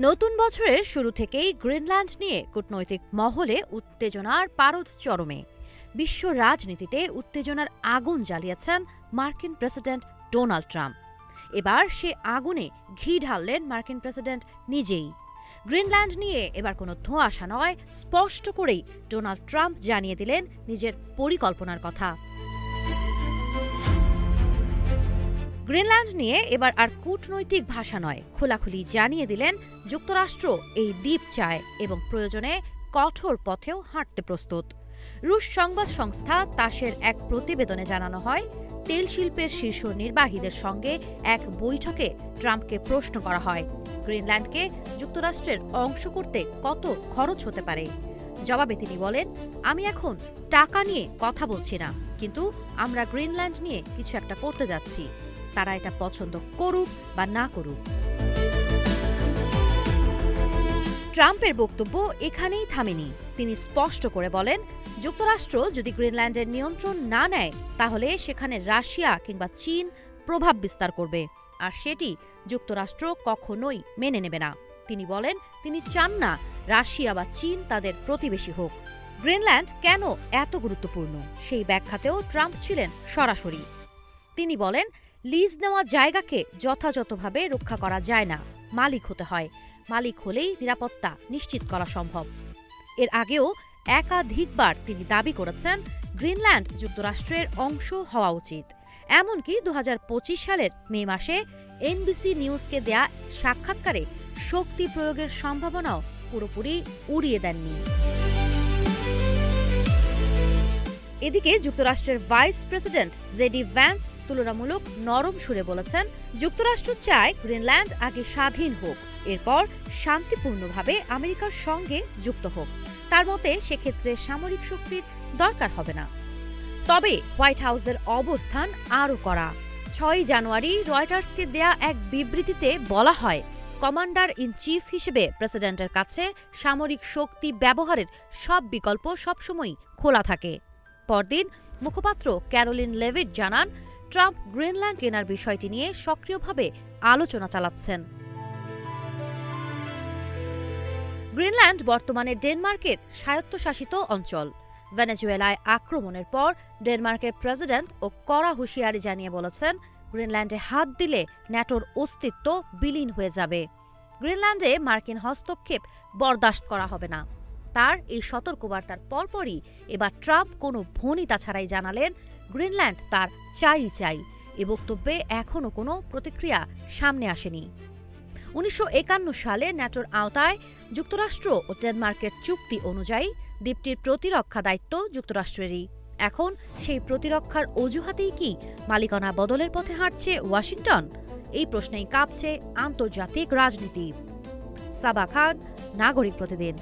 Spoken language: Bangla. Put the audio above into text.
নতুন বছরের শুরু থেকেই গ্রিনল্যান্ড নিয়ে কূটনৈতিক মহলে উত্তেজনার পারদ চরমে। বিশ্ব রাজনীতিতে উত্তেজনার আগুন জ্বালিয়েছেন মার্কিন প্রেসিডেন্ট ডোনাল্ড ট্রাম্প। এবার সে আগুনে ঘি ঢাললেন মার্কিন প্রেসিডেন্ট নিজেই। গ্রিনল্যান্ড নিয়ে এবার কোনো ধোঁয়াশা নয়, স্পষ্ট করেই ডোনাল্ড ট্রাম্প জানিয়ে দিলেন নিজের পরিকল্পনার কথা। গ্রিনল্যান্ড নিয়ে এবার আর কূটনৈতিক ভাষা নয়, খোলাখুলি জানিয়ে দিলেন যুক্তরাষ্ট্র এই দ্বীপ চায় এবং প্রয়োজনে কঠোর পথেও হাঁটতে প্রস্তুত। রুশ সংবাদ সংস্থা তাসের এক প্রতিবেদনে জানানো হয়, তেল শিল্পের শীর্ষ নির্বাহীদের সঙ্গে এক বৈঠকে ট্রাম্পকে প্রশ্ন করা হয়, গ্রিনল্যান্ডকে যুক্তরাষ্ট্রের অংশ করতে কত খরচ হতে পারে। জবাবে তিনি বলেন, আমি এখন টাকা নিয়ে কথা বলছি না, কিন্তু আমরা গ্রিনল্যান্ড নিয়ে কিছু একটা করতে যাচ্ছি। তারা এটা পছন্দ করুক বা না করুক। ট্রাম্পের বক্তব্য এখানেই থামেনি। তিনি স্পষ্ট করে বলেন, যুক্তরাষ্ট্র যদি গ্রিনল্যান্ডের নিয়ন্ত্রণ না নেয় তাহলে সেখানে রাশিয়া কিংবা চীন প্রভাব বিস্তার করবে, আর সেটি যুক্তরাষ্ট্র কখনোই মেনে নেবে না। তিনি বলেন, তিনি চান না রাশিয়া বা চীন তাদের প্রতিবেশী হোক। গ্রিনল্যান্ড কেন এত গুরুত্বপূর্ণ সেই ব্যাখ্যাতেও ট্রাম্প ছিলেন সরাসরি। তিনি বলেন, লিজ নেওয়া জায়গাকে যথাযথভাবে রক্ষা করা যায় না, মালিক হতে হয়। মালিক হলেই নিরাপত্তা নিশ্চিত করা সম্ভব। এর আগেও একাধিকবার তিনি দাবি করেছেন গ্রিনল্যান্ড যুক্তরাষ্ট্রের অংশ হওয়া উচিত। এমনকি ২০২৫ সালের মে মাসে এনবিসি নিউজকে দেয়া সাক্ষাৎকারে শক্তি প্রয়োগের সম্ভাবনাও পুরোপুরি উড়িয়ে দেননি। এদিকে যুক্তরাষ্ট্রের ভাইস প্রেসিডেন্ট জেডি ভ্যান্স তুলনামূলক নরম সুরে বলেছেন, যুক্তরাষ্ট্র চায় গ্রিনল্যান্ড আগে স্বাধীন হোক, এরপর শান্তিপূর্ণভাবে আমেরিকার সঙ্গে যুক্ত হোক। তার মতে সেক্ষেত্রে সামরিক শক্তির দরকার হবে না। তবে হোয়াইট হাউসের অবস্থান আরও কড়া। ৬ জানুয়ারি রয়টার্সকে দেয়া এক বিবৃতিতে বলা হয়, কমান্ডার ইন চিফ হিসেবে প্রেসিডেন্টের কাছে সামরিক শক্তি ব্যবহারের সব বিকল্প সবসময়ই খোলা থাকে। পরদিন মুখপাত্র ক্যারোলিন লেভিট জানান, ট্রাম্প গ্রিনল্যান্ড কেনার বিষয়টি নিয়ে সক্রিয়ভাবে আলোচনা চালাচ্ছেন। গ্রিনল্যান্ড বর্তমানে ডেনমার্কের স্বায়ত্তশাসিত অঞ্চল। ভেনেজুয়েলায় আক্রমণের পর ডেনমার্কের প্রেসিডেন্ট ও কড়া হুঁশিয়ারি জানিয়ে বলেছেন, গ্রিনল্যান্ডে হাত দিলে ন্যাটোর অস্তিত্ব বিলীন হয়ে যাবে। গ্রিনল্যান্ডে মার্কিন হস্তক্ষেপ বরদাস্ত করা হবে না। তার এই সতর্কবার্তার পরপরই এবার ট্রাম্প কোনো ভনিতা ছাড়াই জানালেন, গ্রিনল্যান্ড তার চাই। এ বক্তব্যে এখনও কোনো প্রতিক্রিয়া সামনে আসেনি। ১৯৫১ সালে ন্যাটোর আওতায় যুক্তরাষ্ট্র ও ডেনমার্কের চুক্তি অনুযায়ী দ্বীপটির প্রতিরক্ষা দায়িত্ব যুক্তরাষ্ট্রেরই। এখন সেই প্রতিরক্ষার অজুহাতেই কি মালিকানা বদলের পথে হাঁটছে ওয়াশিংটন? এই প্রশ্নেই কাঁপছে আন্তর্জাতিক রাজনীতি। সাবা খান, নাগরিক প্রতিদিন।